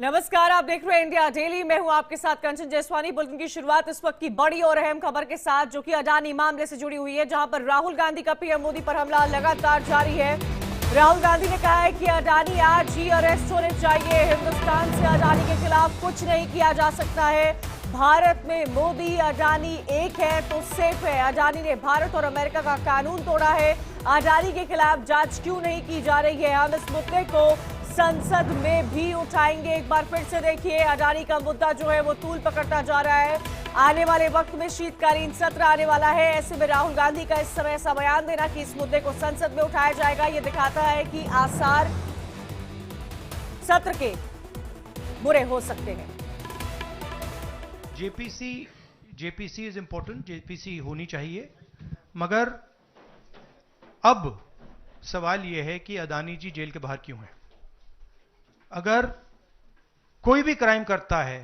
नमस्कार, आप देख रहे हैं इंडिया डेली। मैं हूं आपके साथ कंचन जयसवानी। बुलेटिन की शुरुआत इस वक्त की बड़ी और अहम खबर के साथ, जो कि अडानी मामले से जुड़ी हुई है, जहां पर राहुल गांधी का पीएम मोदी पर हमला लगातार जारी है। राहुल गांधी ने कहा है कि अडानी आज ही अरेस्ट होने चाहिए। हिंदुस्तान से अडानी के खिलाफ कुछ नहीं किया जा सकता है। भारत में मोदी अडानी एक है तो सेफ है। अडानी ने भारत और अमेरिका का कानून तोड़ा है। अडानी के खिलाफ जांच क्यों नहीं की जा रही है? हम इस मुद्दे को संसद में भी उठाएंगे। एक बार फिर से देखिए, अडानी का मुद्दा जो है वो तूल पकड़ता जा रहा है। आने वाले वक्त में शीतकालीन सत्र आने वाला है। ऐसे में राहुल गांधी का इस समय ऐसा बयान देना कि इस मुद्दे को संसद में उठाया जाएगा, ये दिखाता है कि आसार सत्र के बुरे हो सकते हैं। जेपीसी इज इंपॉर्टेंट, जेपीसी होनी चाहिए, मगर अब सवाल यह है कि अडानी जी जेल के बाहर क्यों हैं? अगर कोई भी क्राइम करता है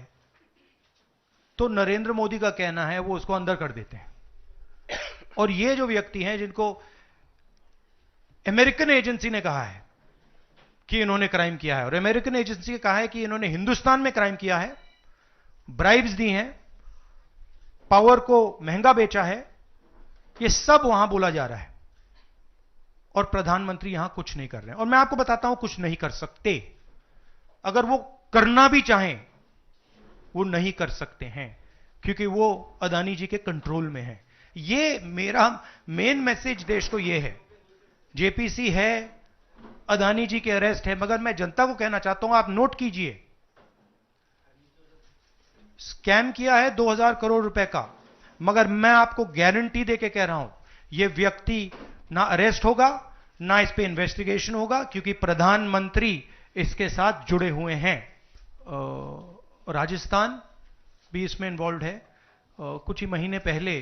तो नरेंद्र मोदी का कहना है वो उसको अंदर कर देते हैं। और ये जो व्यक्ति हैं जिनको अमेरिकन एजेंसी ने कहा है कि इन्होंने क्राइम किया है, और अमेरिकन एजेंसी ने कहा है कि इन्होंने हिंदुस्तान में क्राइम किया है, ब्राइब्स दी हैं, पावर को महंगा बेचा है, ये सब वहां बोला जा रहा है और प्रधानमंत्री यहां कुछ नहीं कर रहे हैं। और मैं आपको बताता हूं कुछ नहीं कर सकते। अगर वो करना भी चाहें वो नहीं कर सकते हैं, क्योंकि वो अडानी जी के कंट्रोल में है। ये मेरा मेन मैसेज देश को ये है, जेपीसी है, अडानी जी के अरेस्ट है, मगर मैं जनता को कहना चाहता हूं, आप नोट कीजिए, स्कैम किया है 2000 करोड़ रुपए का, मगर मैं आपको गारंटी देके कह रहा हूं यह व्यक्ति ना अरेस्ट होगा, ना इस पे इन्वेस्टिगेशन होगा, क्योंकि प्रधानमंत्री इसके साथ जुड़े हुए हैं। राजस्थान भी इसमें इन्वॉल्व है। कुछ ही महीने पहले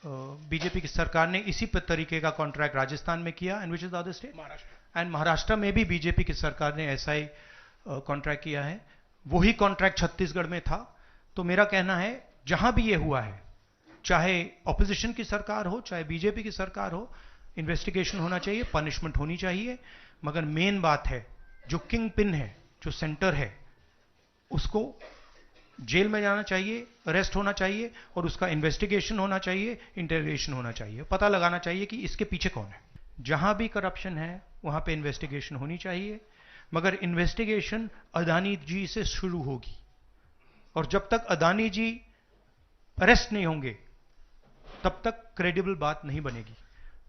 बीजेपी की सरकार ने इसी तरीके का कॉन्ट्रैक्ट राजस्थान में किया, and which is the other state, Maharashtra में भी बीजेपी की सरकार ने ऐसा ही कॉन्ट्रैक्ट किया है। वही कॉन्ट्रैक्ट छत्तीसगढ़ में था। तो मेरा कहना है जहां भी ये हुआ है, चाहे ऑपोजिशन की सरकार हो, चाहे बीजेपी की सरकार हो, इन्वेस्टिगेशन होना चाहिए, पनिशमेंट होनी चाहिए, मगर मेन बात है जो किंग पिन है, जो सेंटर है, उसको जेल में जाना चाहिए, अरेस्ट होना चाहिए, और उसका इन्वेस्टिगेशन होना चाहिए, इंटरोगेशन होना चाहिए, पता लगाना चाहिए कि इसके पीछे कौन है। जहां भी करप्शन है वहां पे इन्वेस्टिगेशन होनी चाहिए, मगर इन्वेस्टिगेशन अडानी जी से शुरू होगी, और जब तक अडानी जी अरेस्ट नहीं होंगे तब तक क्रेडिबल बात नहीं बनेगी।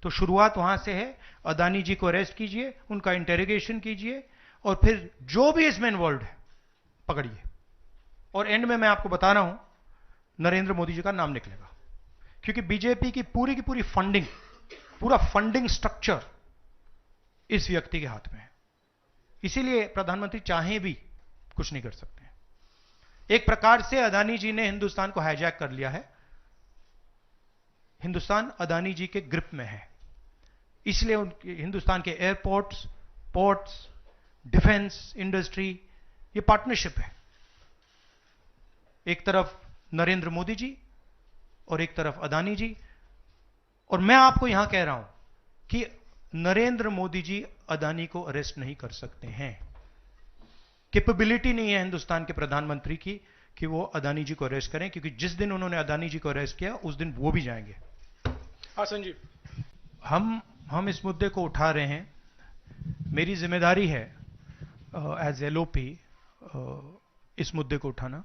तो शुरुआत वहां से है, अडानी जी को अरेस्ट कीजिए, उनका इंटेरोगेशन कीजिए, और फिर जो भी इसमें इन्वॉल्व है पकड़िए, और एंड में मैं आपको बता रहा हूं नरेंद्र मोदी जी का नाम निकलेगा, क्योंकि बीजेपी की पूरी फंडिंग, पूरा फंडिंग स्ट्रक्चर इस व्यक्ति के हाथ में है। इसीलिए प्रधानमंत्री चाहे भी कुछ नहीं कर सकते हैं। एक प्रकार से अडानी जी ने हिंदुस्तान को हाईजैक कर लिया है। हिंदुस्तान अडानी जी के ग्रिप में है, इसलिए हिंदुस्तान के एयरपोर्ट्स, पोर्ट्स, डिफेंस इंडस्ट्री, ये पार्टनरशिप है। एक तरफ नरेंद्र मोदी जी और एक तरफ अडानी जी। और मैं आपको यहां कह रहा हूं कि नरेंद्र मोदी जी अडानी को अरेस्ट नहीं कर सकते हैं। कैपेबिलिटी नहीं है हिंदुस्तान के प्रधानमंत्री की कि वो अडानी जी को अरेस्ट करें, क्योंकि जिस दिन उन्होंने अडानी जी को अरेस्ट किया उस दिन वो भी जाएंगे। हाँ संजीव, हम इस मुद्दे को उठा रहे हैं। मेरी जिम्मेदारी है एज एलओपी इस मुद्दे को उठाना।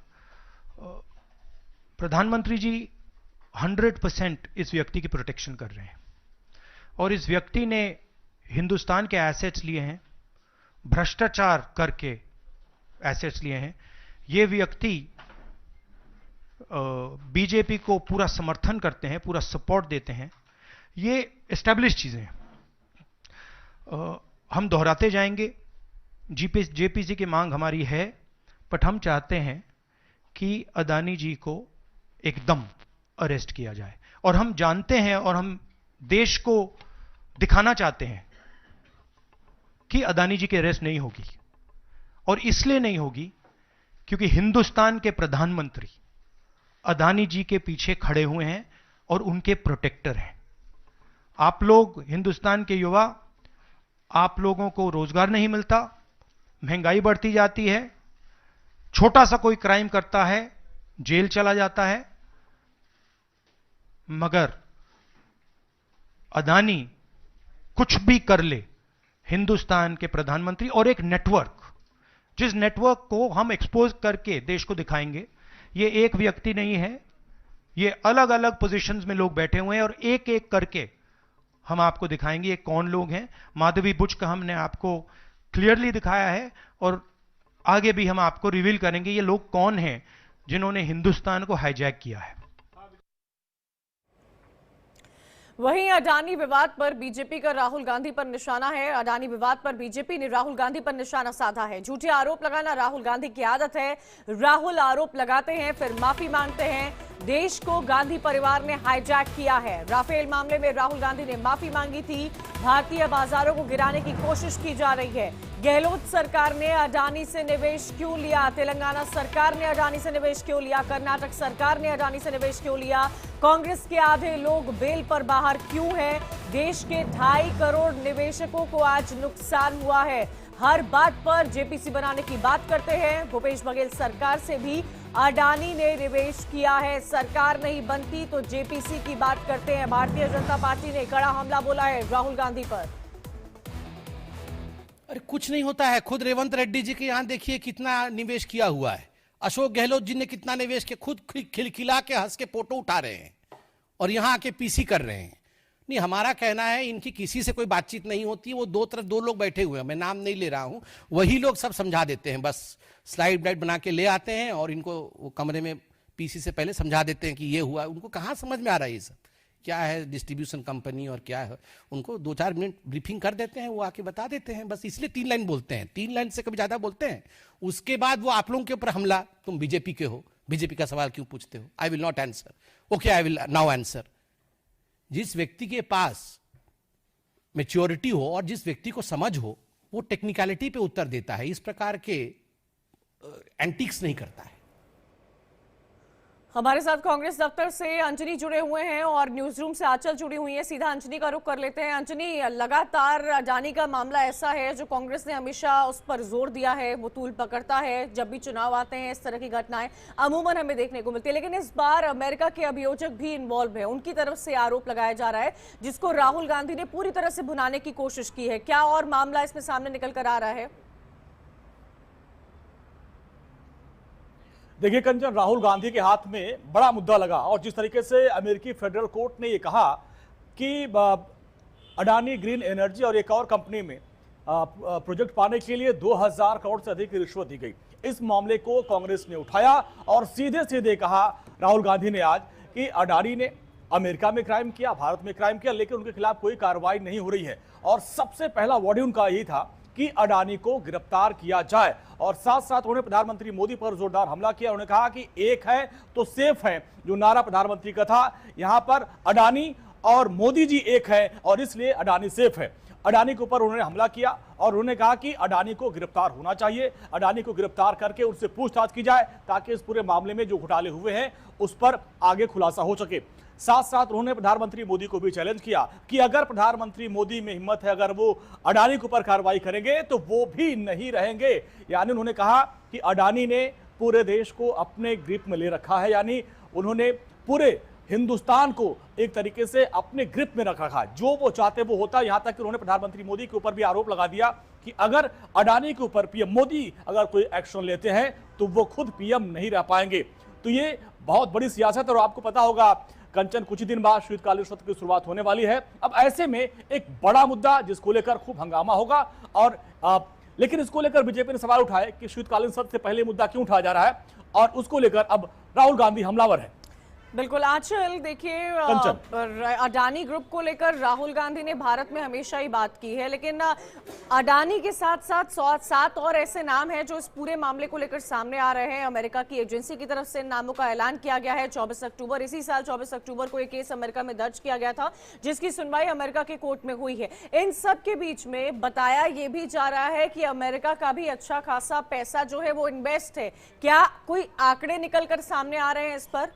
प्रधानमंत्री जी 100% इस व्यक्ति की प्रोटेक्शन कर रहे हैं, और इस व्यक्ति ने हिंदुस्तान के एसेट्स लिए हैं, भ्रष्टाचार करके एसेट्स लिए हैं। ये व्यक्ति बीजेपी को पूरा समर्थन करते हैं, पूरा सपोर्ट देते हैं। ये एस्टैब्लिश चीजें हैं। हम दोहराते जाएंगे, जेपीसी की मांग हमारी है, बट हम चाहते हैं कि अडानी जी को एकदम अरेस्ट किया जाए। और हम जानते हैं और हम देश को दिखाना चाहते हैं कि अडानी जी की अरेस्ट नहीं होगी, और इसलिए नहीं होगी क्योंकि हिंदुस्तान के प्रधानमंत्री अडानी जी के पीछे खड़े हुए हैं और उनके प्रोटेक्टर हैं। आप लोग हिंदुस्तान के युवा, आप लोगों को रोजगार नहीं मिलता, महंगाई बढ़ती जाती है, छोटा सा कोई क्राइम करता है, जेल चला जाता है, मगर अदानी कुछ भी कर ले, हिंदुस्तान के प्रधानमंत्री और एक नेटवर्क, जिस नेटवर्क को हम एक्सपोज करके देश को दिखाएंगे, ये एक व्यक्ति नहीं है, ये अलग अलग पोजीशंस में लोग बैठे हुए हैं और एक एक करके हम आपको दिखाएंगे ये कौन लोग हैं। माधवी बुच का हमने आपको क्लियरली दिखाया है और आगे भी हम आपको रिवील करेंगे ये लोग कौन हैं जिन्होंने हिंदुस्तान को हाईजैक किया है। वहीं अडानी विवाद पर बीजेपी का राहुल गांधी पर निशाना है। अडानी विवाद पर बीजेपी ने राहुल गांधी पर निशाना साधा है। झूठे आरोप लगाना राहुल गांधी की आदत है। राहुल आरोप लगाते हैं फिर माफी मांगते हैं। देश को गांधी परिवार ने हाईजैक किया है। राफेल मामले में राहुल गांधी ने माफी मांगी थी। भारतीय बाजारों को गिराने की कोशिश की जा रही है। गहलोत सरकार ने अडानी से निवेश क्यों लिया? तेलंगाना सरकार ने अडानी से निवेश क्यों लिया? कर्नाटक सरकार ने अडानी से निवेश क्यों लिया? कांग्रेस के आधे लोग बेल पर बाहर क्यों हैं? देश के 2.5 करोड़ निवेशकों को आज नुकसान हुआ है। हर बात पर जेपीसी बनाने की बात करते हैं। भूपेश बघेल सरकार से भी अडानी ने निवेश किया है, सरकार नहीं बनती तो जेपीसी की बात करते हैं। भारतीय जनता पार्टी ने कड़ा हमला बोला है राहुल गांधी पर। अरे कुछ नहीं होता है, खुद रेवंत रेड्डी जी के यहाँ देखिए कितना निवेश किया हुआ है। अशोक गहलोत जी ने कितना निवेश किया, खुद खिलखिला के हंस के फोटो उठा रहे हैं और यहाँ आके पीसी कर रहे हैं। नहीं, हमारा कहना है इनकी किसी से कोई बातचीत नहीं होती। वो दो तरफ 2 लोग बैठे हुए हैं, मैं नाम नहीं ले रहा हूं, वही लोग सब समझा देते हैं। बस स्लाइड ब्लाइड बना के ले आते हैं और इनको वो कमरे में पीसी से पहले समझा देते हैं कि ये हुआ। उनको कहाँ समझ में आ रहा है ये सब क्या है डिस्ट्रीब्यूशन कंपनी और क्या है। उनको 2-4 मिनट ब्रीफिंग कर देते हैं, वो आके बता देते हैं। बस इसलिए 3 लाइन बोलते हैं, 3 लाइन से कभी ज्यादा बोलते हैं। उसके बाद वो आप लोगों के ऊपर हमला, तुम बीजेपी के हो, बीजेपी का सवाल क्यों पूछते हो? I will not answer. Okay, I will now answer. जिस व्यक्ति के पास मैच्योरिटी हो और जिस व्यक्ति को समझ हो, वो टेक्निकलिटी पे उत्तर देता है, इस प्रकार के एंटिक्स नहीं करता है। हमारे साथ कांग्रेस दफ्तर से अंजनी जुड़े हुए हैं और न्यूज रूम से आंचल जुड़ी हुई है। सीधा अंजनी का रुख कर लेते हैं। अंजनी, लगातार अडानी का मामला ऐसा है जो कांग्रेस ने हमेशा उस पर जोर दिया है, वो तूल पकड़ता है। जब भी चुनाव आते हैं इस तरह की घटनाएं अमूमन हमें देखने को मिलती है, लेकिन इस बार अमेरिका के अभियोजक भी इन्वॉल्व है। उनकी तरफ से आरोप लगाया जा रहा है जिसको राहुल गांधी ने पूरी तरह से भुनाने की कोशिश की है। क्या और मामला इसमें सामने निकल कर आ रहा है? देखिए कंचन, राहुल गांधी के हाथ में बड़ा मुद्दा लगा और जिस तरीके से अमेरिकी फेडरल कोर्ट ने ये कहा कि अडानी ग्रीन एनर्जी और एक और कंपनी में प्रोजेक्ट पाने के लिए 2000 करोड़ से अधिक की रिश्वत दी गई। इस मामले को कांग्रेस ने उठाया और सीधे सीधे कहा राहुल गांधी ने आज कि अडानी ने अमेरिका में क्राइम किया, भारत में क्राइम किया, लेकिन उनके खिलाफ कोई कार्रवाई नहीं हो रही है। और सबसे पहला वर्ड उनका यही था कि अडानी को गिरफ्तार किया जाए और साथ साथ उन्होंने प्रधानमंत्री मोदी पर जोरदार हमला किया। उन्होंने कहा कि एक है तो सेफ है, जो नारा प्रधानमंत्री का था, यहां पर अडानी और मोदी जी एक है और इसलिए अडानी सेफ है। अडानी के ऊपर उन्होंने हमला किया और उन्होंने कहा कि अडानी को गिरफ्तार होना चाहिए, अडानी को गिरफ्तार करके उनसे पूछताछ की जाए ताकि इस पूरे मामले में जो घोटाले हुए हैं उस पर आगे खुलासा हो सके। साथ साथ उन्होंने प्रधानमंत्री मोदी को भी चैलेंज किया कि अगर प्रधानमंत्री मोदी में हिम्मत है, अगर वो अडानी के ऊपर कार्रवाई करेंगे तो वो भी नहीं रहेंगे। यानी उन्होंने कहा कि अडानी ने पूरे देश को अपने ग्रिप में ले रखा है, यानी उन्होंने पूरे हिंदुस्तान को एक तरीके से अपने ग्रिप में रख रखा, जो वो चाहते वो होता। यहां तक कि उन्होंने प्रधानमंत्री मोदी के ऊपर भी आरोप लगा दिया कि अगर अडानी के ऊपर पीएम मोदी अगर कोई एक्शन लेते हैं तो वो खुद पीएम नहीं रह पाएंगे। तो ये बहुत बड़ी सियासत है और आपको पता होगा कंचन, कुछ ही दिन बाद शीतकालीन सत्र की शुरुआत होने वाली है। अब ऐसे में एक बड़ा मुद्दा जिसको लेकर खूब हंगामा होगा और लेकिन इसको लेकर बीजेपी ने सवाल उठाए कि शीतकालीन सत्र से पहले मुद्दा क्यों उठाया जा रहा है और उसको लेकर अब राहुल गांधी हमलावर है। बिल्कुल आंचल, देखिए अडानी ग्रुप को लेकर राहुल गांधी ने भारत में हमेशा ही बात की है, लेकिन अडानी के साथ साथ 7 और ऐसे नाम हैं जो इस पूरे मामले को लेकर सामने आ रहे हैं। अमेरिका की एजेंसी की तरफ से इन नामों का ऐलान किया गया है। 24 अक्टूबर इसी साल 24 अक्टूबर को एक केस अमेरिका में दर्ज किया गया था जिसकी सुनवाई अमेरिका के कोर्ट में हुई है। इन सब के बीच में बताया यह भी जा रहा है कि अमेरिका का भी अच्छा खासा पैसा जो है वो इन्वेस्ट है। क्या कोई आंकड़े निकल कर सामने आ रहे हैं इस पर?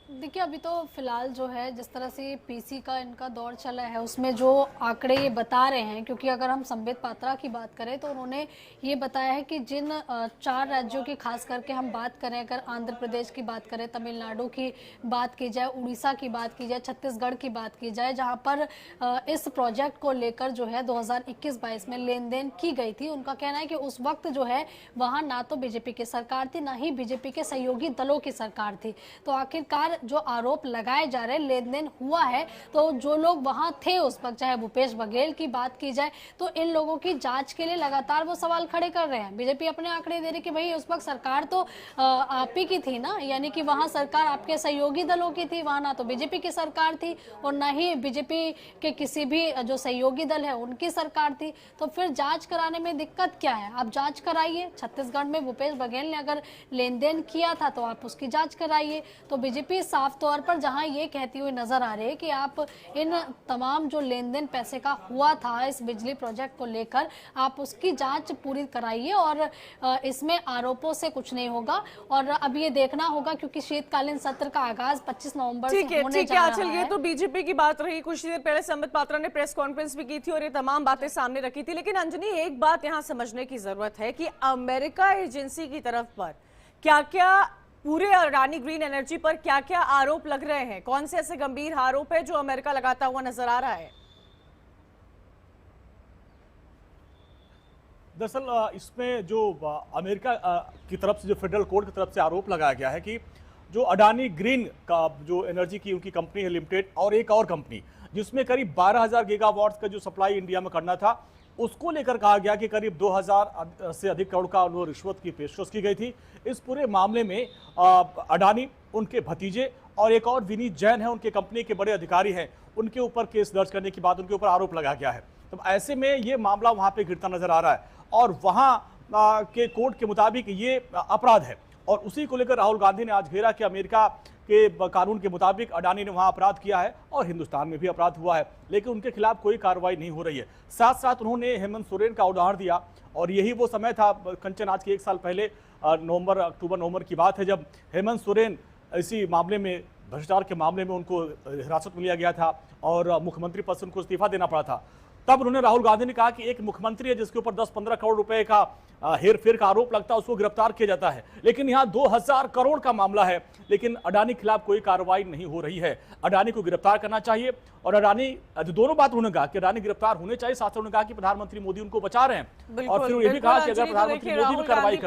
देखिए, अभी तो फिलहाल जो है जिस तरह से पीसी का इनका दौर चला है उसमें जो आंकड़े ये बता रहे हैं, क्योंकि अगर हम संबित पात्रा की बात करें तो उन्होंने ये बताया है कि जिन 4 राज्यों की खास करके हम बात करें, अगर आंध्र प्रदेश की बात करें, तमिलनाडु की बात की जाए, उड़ीसा की बात की जाए, छत्तीसगढ़ की बात की जाए, जहाँ पर इस प्रोजेक्ट को लेकर जो है 2021-22 में लेन देन की गई थी। उनका कहना है कि उस वक्त जो है वहाँ ना तो बीजेपी की सरकार थी, ना ही बीजेपी के सहयोगी दलों की सरकार थी। तो आखिरकार जो आरोप लगाए जा रहे हैं, लेन देन हुआ है, तो जो लोग वहां थे उस वक्त, चाहे भूपेश बघेल की बात की जाए, तो इन लोगों की जांच के लिए लगातार वो सवाल खड़े कर रहे हैं। बीजेपी अपने आंकड़े दे रही कि भाई उस वक्त सरकार तो आप ही की थी ना, यानी कि वहां सरकार आपके सहयोगी दलों की थी, वहां ना तो बीजेपी की सरकार थी और ना ही बीजेपी के किसी भी जो सहयोगी दल है उनकी सरकार थी। तो फिर जांच कराने में दिक्कत क्या है? आप जांच कराइए। छत्तीसगढ़ में भूपेश बघेल ने अगर लेन देन किया था तो आप उसकी जांच कराइए। तो बीजेपी साफ तौर पर जहां ये कहती हुई नजर आ रही है कि आप इन तमाम जो लेन देन पैसे का हुआ था इस बिजली प्रोजेक्ट को लेकर, आप उसकी जांच पूरी कराइए और इसमें आरोपों से कुछ नहीं होगा। और अब ये देखना होगा क्योंकि शीतकालीन सत्र का आगाज 25 नवंबर से होने जा रहा है। चलिए, तो बीजेपी की बात रही, कुछ देर पहले संबित पात्रा ने प्रेस कॉन्फ्रेंस भी की थी और ये तमाम बातें सामने रखी थी। लेकिन अंजनी, एक बात यहाँ समझने की जरूरत है कि अमेरिका एजेंसी की तरफ पर क्या क्या, पूरे अडानी ग्रीन एनर्जी पर क्या क्या आरोप लग रहे हैं? कौन से ऐसे गंभीर आरोप है जो अमेरिका लगाता हुआ नजर आ रहा है? दरअसल इसमें जो अमेरिका की तरफ से, जो फेडरल कोर्ट की तरफ से आरोप लगाया गया है कि जो अडानी ग्रीन का जो एनर्जी की उनकी कंपनी है लिमिटेड, और एक और कंपनी जिसमें करीब 12,000 गीगावाट का जो सप्लाई इंडिया में करना था, उसको लेकर कहा गया कि करीब 2,000 से अधिक करोड़ का उन्हें रिश्वत की पेशकश की गई थी। इस पूरे मामले में अडानी, उनके भतीजे और एक और विनीत जैन है, उनके कंपनी के बड़े अधिकारी हैं, उनके ऊपर केस दर्ज करने के बाद उनके ऊपर आरोप लगाया गया है। तो ऐसे में ये मामला वहां पे गिरता नजर आ रहा है और वहां के कोर्ट के मुताबिक ये अपराध है। और उसी को लेकर राहुल गांधी ने आज घेरा कि अमेरिका के कानून के मुताबिक अडानी ने वहां अपराध किया है और हिंदुस्तान में भी अपराध हुआ है, लेकिन उनके खिलाफ कोई कार्रवाई नहीं हो रही है। साथ साथ उन्होंने हेमंत सोरेन का उदाहरण दिया और यही वो समय था, कंचन, आज के 1 साल पहले अक्टूबर-नवंबर की बात है, जब हेमंत सोरेन इसी मामले में, भ्रष्टाचार के मामले में उनको हिरासत में लिया गया था और मुख्यमंत्री पद से उनको इस्तीफा देना पड़ा था। तब उन्होंने, राहुल गांधी ने कहा कि एक मुख्यमंत्री है जिसके ऊपर 10-15 करोड़ रुपए का हेर-फेर का आरोप लगता है, उसको गिरफ्तार किया जाता है, लेकिन यहाँ 2,000 करोड़ का मामला है, लेकिन अडानी के खिलाफ कोई कार्रवाई नहीं हो रही है। अडानी को गिरफ्तार करना चाहिए और अडानी, दोनों बात उन्होंने कहा कि अडानी गिरफ्तार होने चाहिए, साथ साथ उन्होंने कहा कि प्रधानमंत्री मोदी उनको बचा रहे हैं और फिर ये भी कहा कि अगर प्रधानमंत्री मोदी भी कार्रवाई